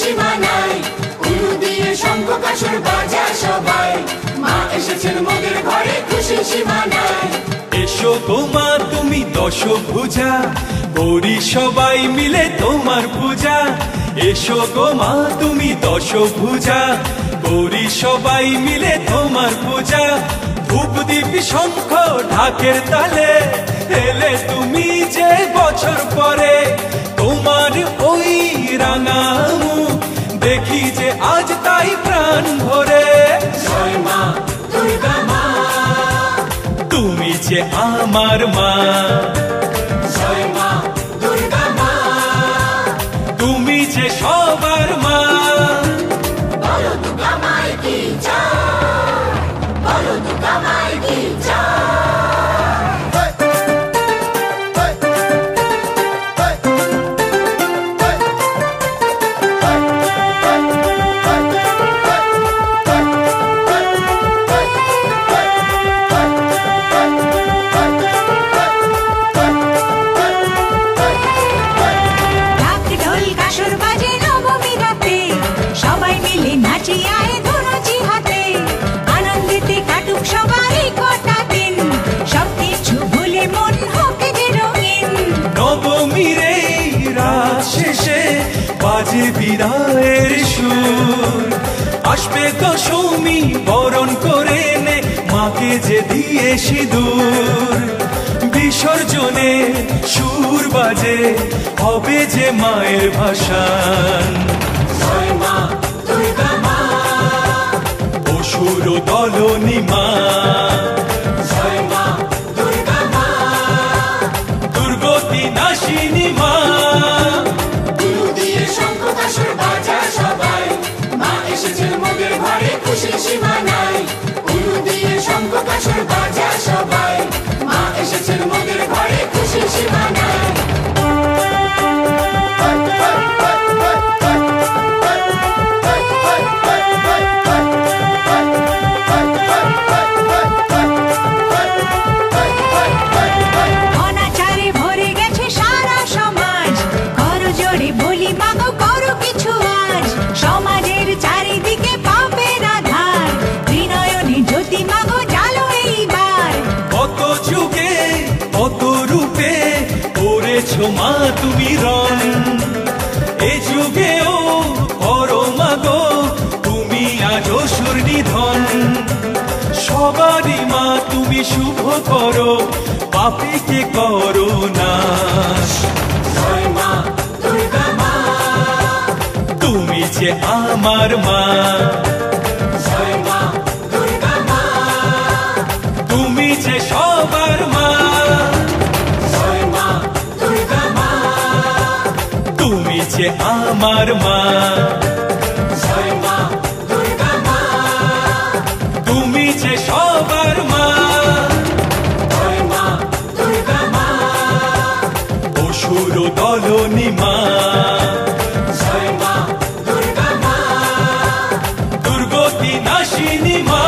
সীমা নাই। উলু দিয়ে শঙ্খ কাসর বাজায় সবাই, মা এসেছেন মোদের ঘরে খুশির সীমা নাই। এসো গো মা তুমি দশভুজা, করি সবাই মিলে তোমার পূজা। এসো গো মা তুমি দশভুজা, করি সবাই মিলে তোমার পূজা। ধূপ দীপ শঙ্খ ঢাকের তালে এলে তুমি যে বছর পরে। তোমার ওই রাঙা মুখ দেখি যে আজ তাই প্রাণ ভরে। জয় মা দুর্গা মা, তুমি যে আমার মা। জয় মা দুর্গা মা, তুমি যে সবার মা। বলো দুর্গা মায়ের কি জয়, বলো দুর্গা মায়ের কি জয়। বাজে বিদায়ের সুর, আসবে দশমী বরণ করে নে মাকে যে দিয়ে সিঁদুর। বিসর্জনে সুর বাজে হবে যে মায়ের ভাসান। জয় মা দুর্গা মা, অসুর দলনী মা। জয় মা দুর্গা মা, দুর্গতি নাশিনী মা। উলু দিয়ে শঙ্খ কাসর বাজায় সবাই, মা এসেছেন মোদের ঘরে খুশির সীমা নাই। উলু দিয়ে শঙ্খ কাসর বাজায় সবাই, মা এসেছেন মোদের ঘরে খুশির সীমা নাই। মা তুমি রং এ যুগেও করো মাগো তুমি আজ অসুর নিধন। সবারই মা তুমি শুভ করো, পাপীকে করো নাশ। জয় মা দুর্গা মা, তুমি যে আমার মা। জয় মা দুর্গা মা, তুমি যে সবার মা। জয় মা দুর্গা মা, তুমি যে আমার মা। জয় মা দুর্গা মা, তুমি যে সবার মা। জয় মা দুর্গা মা, অসুর দলনী মা। জয় মা দুর্গা মা, দুর্গতি নাশিনী মা।